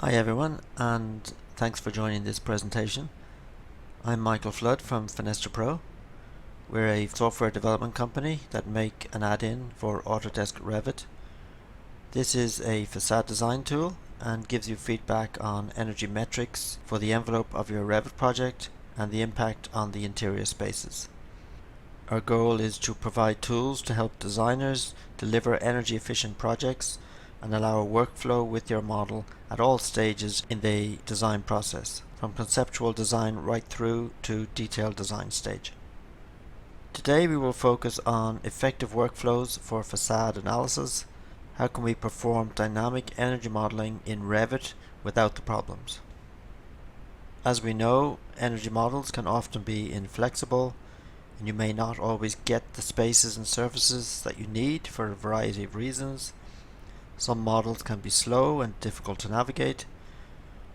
Hi everyone, and thanks for joining this presentation. I'm Michael Flood from Finaster Pro. We're a software development company that make an add-in for Autodesk Revit. This is a facade design tool and gives you feedback on energy metrics for the envelope of your Revit project and the impact on the interior spaces. Our goal is to provide tools to help designers deliver energy efficient projects and allow a workflow with your model at all stages in the design process, from conceptual design right through to detailed design stage. Today we will focus on effective workflows for facade analysis. How can we perform dynamic energy modeling in Revit without the problems? As we know, energy models can often be inflexible, and you may not always get the spaces and surfaces that you need for a variety of reasons. Some models can be slow and difficult to navigate,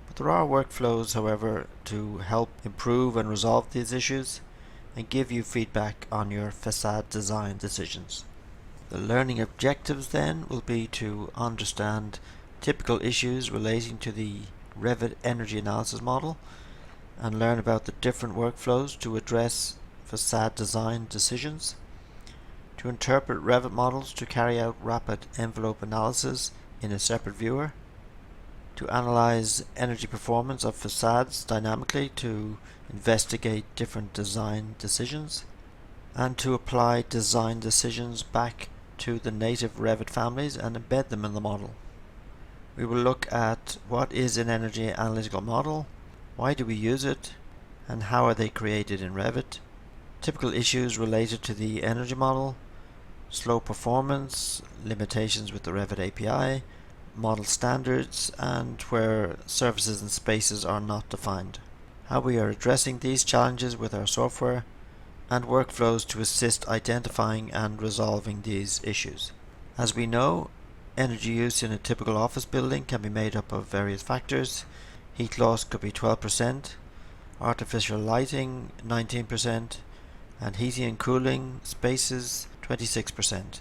but there are workflows, however, to help improve and resolve these issues and give you feedback on your facade design decisions. The learning objectives then will be to understand typical issues relating to the Revit energy analysis model and learn about the different workflows to address facade design decisions, to interpret Revit models to carry out rapid envelope analysis in a separate viewer, to analyze energy performance of facades dynamically to investigate different design decisions, and to apply design decisions back to the native Revit families and embed them in the model. We will look at what is an energy analytical model, why do we use it, and how are they created in Revit, typical issues related to the energy model, slow performance, limitations with the Revit API, model standards, and where surfaces and spaces are not defined. How we are addressing these challenges with our software, and workflows to assist identifying and resolving these issues. As we know, energy use in a typical office building can be made up of various factors. Heat loss could be 12%, artificial lighting 19%, and heating and cooling spaces 26%.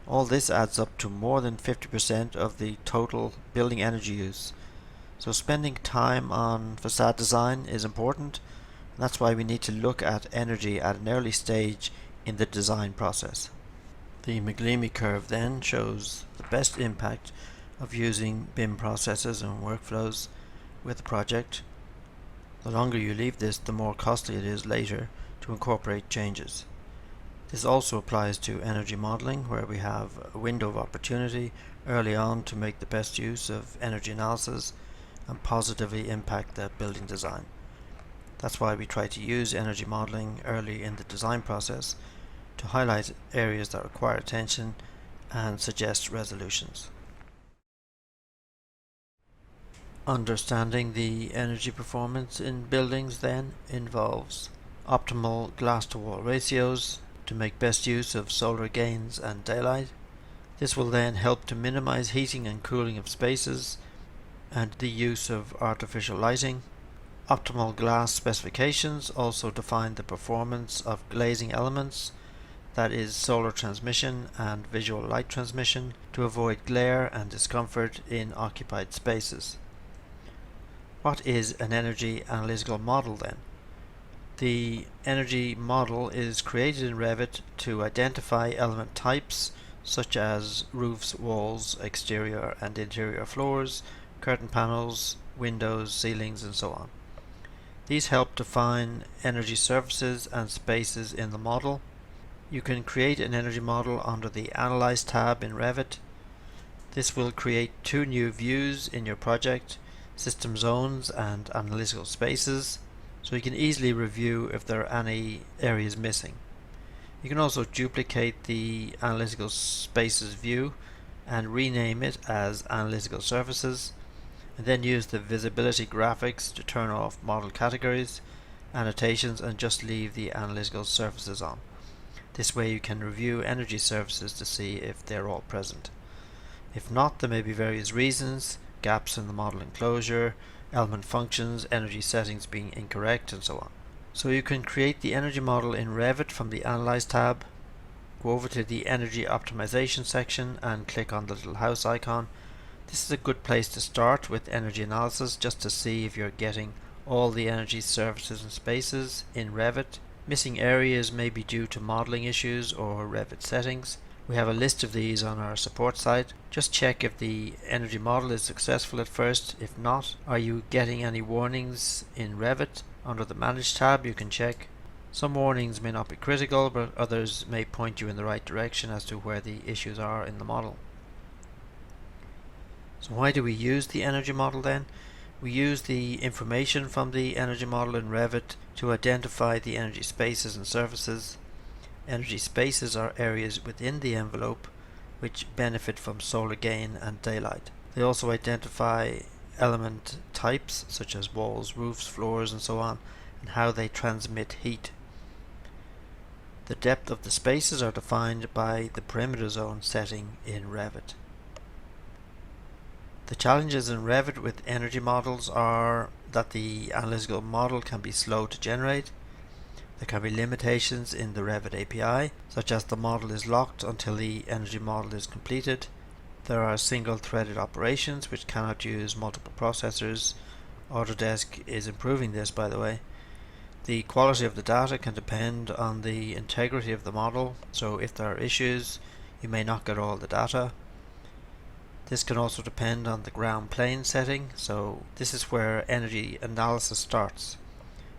All this adds up to more than 50% of the total building energy use. So spending time on facade design is important, and that's why we need to look at energy at an early stage in the design process. The McLeamy curve then shows the best impact of using BIM processes and workflows with the project. The longer you leave this, the more costly it is later to incorporate changes. This also applies to energy modeling, where we have a window of opportunity early on to make the best use of energy analysis and positively impact the building design. That's why we try to use energy modeling early in the design process to highlight areas that require attention and suggest resolutions. Understanding the energy performance in buildings then involves optimal glass-to-wall ratios to make best use of solar gains and daylight. This will then help to minimize heating and cooling of spaces and the use of artificial lighting. Optimal glass specifications also define the performance of glazing elements, that is solar transmission and visual light transmission, to avoid glare and discomfort in occupied spaces. What is an energy analytical model then? The energy model is created in Revit to identify element types such as roofs, walls, exterior and interior floors, curtain panels, windows, ceilings, and so on. These help define energy surfaces and spaces in the model. You can create an energy model under the Analyze tab in Revit. This will create two new views in your project, System Zones and Analytical Spaces, so you can easily review if there are any areas missing. You can also duplicate the Analytical Spaces view and rename it as Analytical Surfaces, and then use the visibility graphics to turn off model categories, annotations, and just leave the Analytical Surfaces on. This way you can review energy surfaces to see if they're all present. If not, there may be various reasons: gaps in the model enclosure, element functions, energy settings being incorrect, and so on. So you can create the energy model in Revit from the Analyze tab, go over to the Energy Optimization section and click on the little house icon. This is a good place to start with energy analysis, just to see if you're getting all the energy surfaces and spaces in Revit. Missing areas may be due to modeling issues or Revit settings. We have a list of these on our support site. Just check if the energy model is successful at first. If not, are you getting any warnings in Revit? Under the Manage tab you can check. Some warnings may not be critical, but others may point you in the right direction as to where the issues are in the model. So why do we use the energy model then? We use the information from the energy model in Revit to identify the energy spaces and surfaces. Energy spaces are areas within the envelope which benefit from solar gain and daylight. They also identify element types such as walls, roofs, floors and so on, and how they transmit heat. The depth of the spaces are defined by the perimeter zone setting in Revit. The challenges in Revit with energy models are that the analytical model can be slow to generate. There can be limitations in the Revit API, such as the model is locked until the energy model is completed. There are single-threaded operations which cannot use multiple processors. Autodesk is improving this, by the way. The quality of the data can depend on the integrity of the model, so if there are issues, you may not get all the data. This can also depend on the ground plane setting, so this is where energy analysis starts.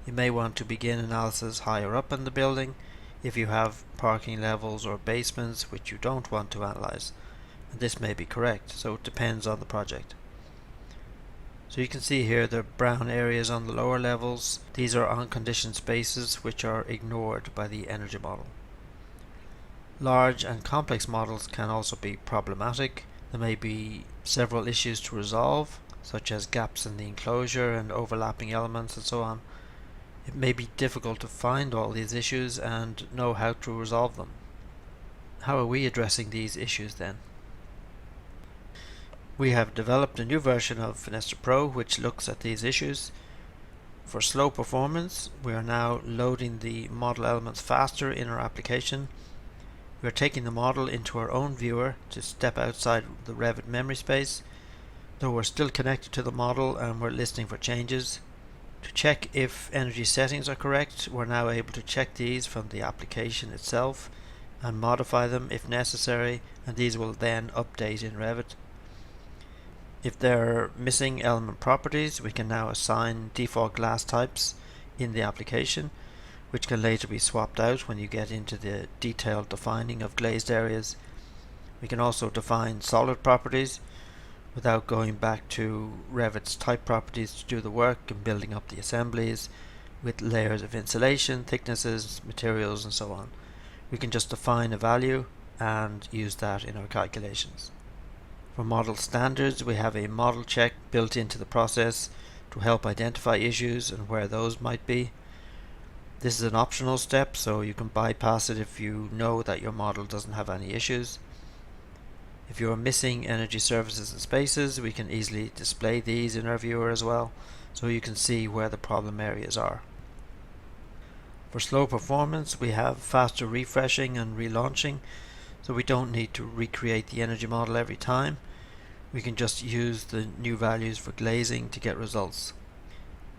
You may want to begin analysis higher up in the building if you have parking levels or basements which you don't want to analyze, and this may be correct, so it depends on the project. So you can see here the brown areas on the lower levels. These are unconditioned spaces which are ignored by the energy model. Large and complex models can also be problematic. There may be several issues to resolve, such as gaps in the enclosure and overlapping elements and so on. It may be difficult to find all these issues and know how to resolve them. How are we addressing these issues then? We have developed a new version of Finaster Pro which looks at these issues. For slow performance, we are now loading the model elements faster in our application. We are taking the model into our own viewer to step outside the Revit memory space, though we're still connected to the model and we're listening for changes. To check if energy settings are correct, we're now able to check these from the application itself and modify them if necessary, and these will then update in Revit. If there are missing element properties, we can now assign default glass types in the application, which can later be swapped out when you get into the detailed defining of glazed areas. We can also define solid properties without going back to Revit's type properties to do the work and building up the assemblies with layers of insulation, thicknesses, materials and so on. We can just define a value and use that in our calculations. For model standards, we have a model check built into the process to help identify issues and where those might be. This is an optional step, so you can bypass it if you know that your model doesn't have any issues. If you are missing energy surfaces and spaces, we can easily display these in our viewer as well, so you can see where the problem areas are. For slow performance, we have faster refreshing and relaunching, so we don't need to recreate the energy model every time. We can just use the new values for glazing to get results.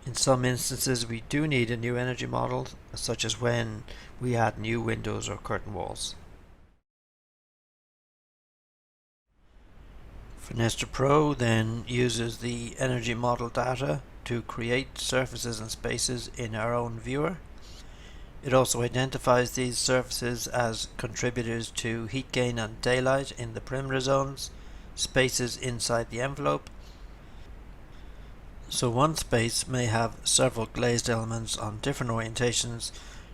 In some instances we do need a new energy model, such as when we add new windows or curtain walls. Finaster Pro then uses the energy model data to create surfaces and spaces in our own viewer. It also identifies these surfaces as contributors to heat gain and daylight in the perimeter zones, spaces inside the envelope. So one space may have several glazed elements on different orientations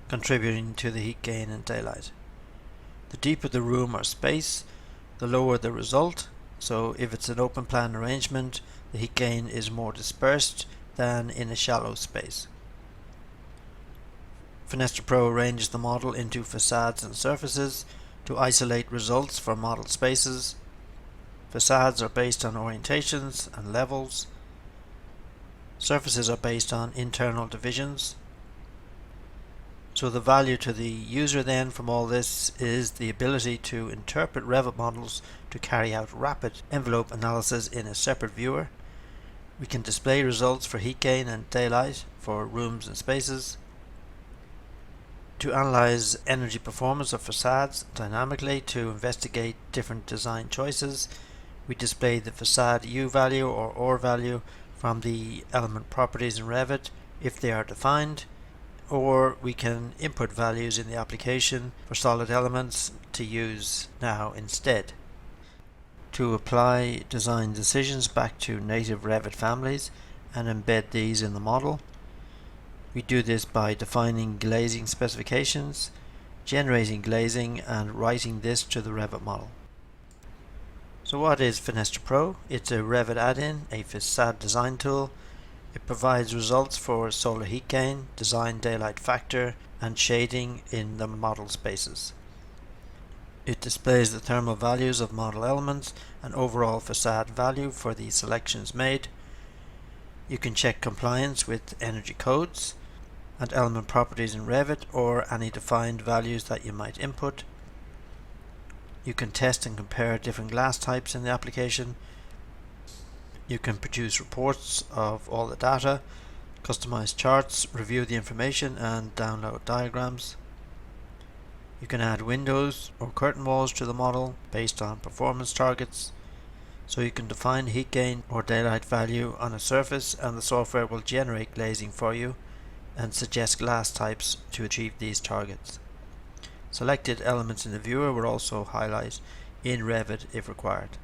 contributing to the heat gain and daylight. The deeper the room or space, the lower the result. So if it's an open plan arrangement, the heat gain is more dispersed than in a shallow space. Finaster Pro arranges the model into facades and surfaces to isolate results for model spaces. Facades are based on orientations and levels. Surfaces are based on internal divisions. So the value to the user then from all this is the ability to interpret Revit models to carry out rapid envelope analysis in a separate viewer. We can display results for heat gain and daylight for rooms and spaces. To analyze energy performance of facades dynamically to investigate different design choices, we display the facade U value or OR value from the element properties in Revit if they are defined, or we can input values in the application for solid elements to use now instead. To apply design decisions back to native Revit families and embed these in the model, we do this by defining glazing specifications, generating glazing, and writing this to the Revit model. So what is Finaster Pro? It's a Revit add-in, a facade design tool. It provides results for solar heat gain, design daylight factor, and shading in the model spaces. It displays the thermal values of model elements and overall facade value for the selections made. You can check compliance with energy codes and element properties in Revit or any defined values that you might input. You can test and compare different glass types in the application. You can produce reports of all the data, customize charts, review the information, and download diagrams. You can add windows or curtain walls to the model based on performance targets. So you can define heat gain or daylight value on a surface, and the software will generate glazing for you and suggest glass types to achieve these targets. Selected elements in the viewer will also highlight in Revit if required.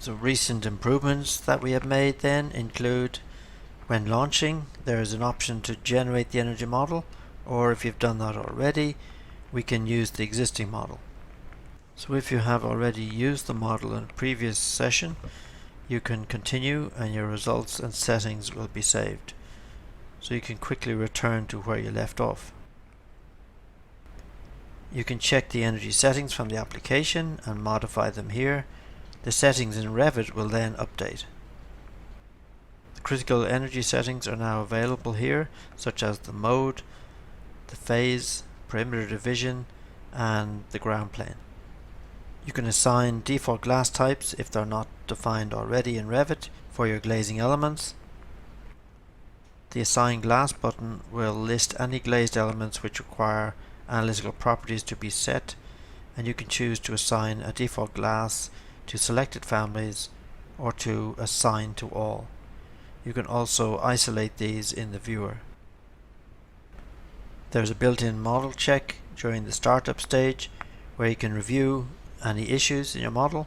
So recent improvements that we have made then include, when launching, there is an option to generate the energy model, or if you've done that already, we can use the existing model. So if you have already used the model in a previous session, you can continue and your results and settings will be saved. So you can quickly return to where you left off. You can check the energy settings from the application and modify them here. The settings in Revit will then update. The critical energy settings are now available here, such as the mode, the phase, perimeter division, and the ground plane. You can assign default glass types if they're not defined already in Revit for your glazing elements. The Assign Glass button will list any glazed elements which require analytical properties to be set, and you can choose to assign a default glass to selected families or to assign to all. You can also isolate these in the viewer. There's a built-in model check during the startup stage where you can review any issues in your model.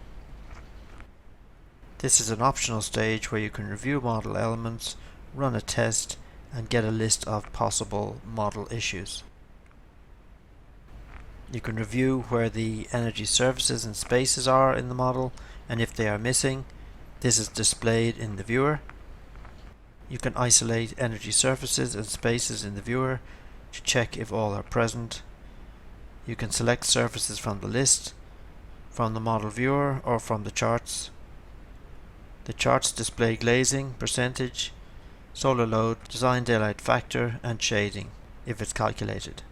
This is an optional stage where you can review model elements, run a test, and get a list of possible model issues. You can review where the energy surfaces and spaces are in the model, and if they are missing, this is displayed in the viewer. You can isolate energy surfaces and spaces in the viewer to check if all are present. You can select surfaces from the list, from the model viewer, or from the charts. The charts display glazing, percentage, solar load, design daylight factor, and shading if it's calculated.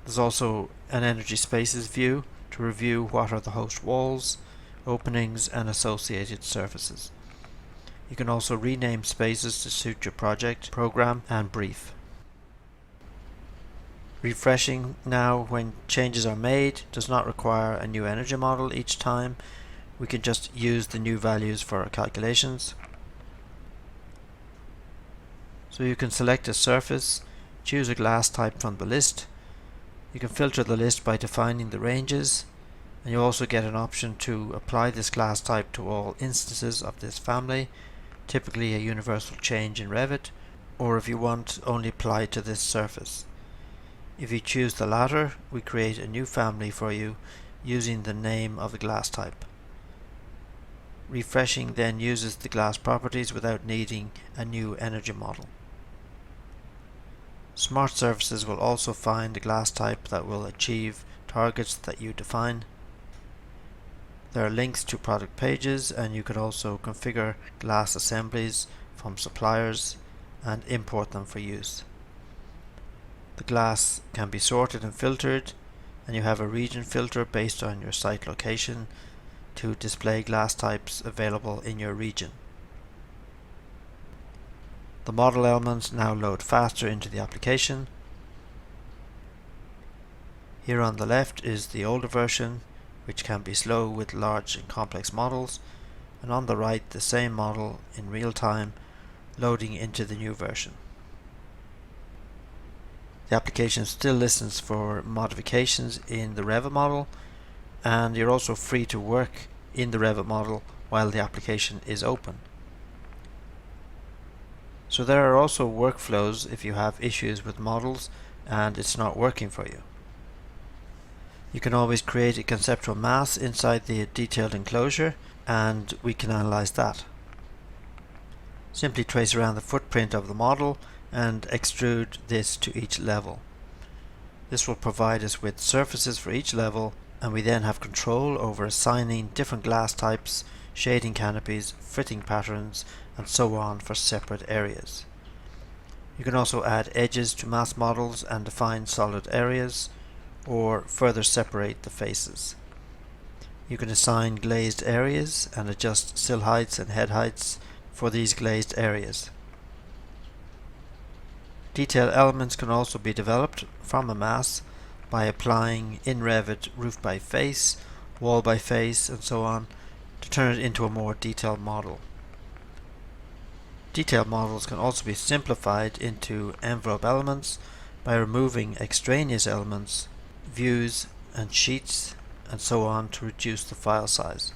There's also an energy spaces view to review what are the host walls, openings, and associated surfaces. You can also rename spaces to suit your project, program, and brief. Refreshing now when changes are made does not require a new energy model each time. We can just use the new values for our calculations. So you can select a surface, choose a glass type from the list. You can filter the list by defining the ranges, and you also get an option to apply this glass type to all instances of this family, typically a universal change in Revit, or if you want, only apply to this surface. If you choose the latter, we create a new family for you using the name of the glass type. Refreshing then uses the glass properties without needing a new energy model. Smart surfaces will also find a glass type that will achieve targets that you define. There are links to product pages, and you can also configure glass assemblies from suppliers and import them for use. The glass can be sorted and filtered, and you have a region filter based on your site location to display glass types available in your region. The model elements now load faster into the application. Here on the left is the older version, which can be slow with large and complex models, and on the right the same model in real time loading into the new version. The application still listens for modifications in the Revit model, and you're also free to work in the Revit model while the application is open. So there are also workflows if you have issues with models and it's not working for you. You can always create a conceptual mass inside the detailed enclosure, and we can analyze that. Simply trace around the footprint of the model and extrude this to each level. This will provide us with surfaces for each level, and we then have control over assigning different glass types, shading canopies, fitting patterns, and so on for separate areas. You can also add edges to mass models and define solid areas, or further separate the faces. You can assign glazed areas and adjust sill heights and head heights for these glazed areas. Detailed elements can also be developed from a mass by applying in Revit roof by face, wall by face, and so on to turn it into a more detailed model. Detailed models can also be simplified into envelope elements by removing extraneous elements, views and sheets, and so on to reduce the file size.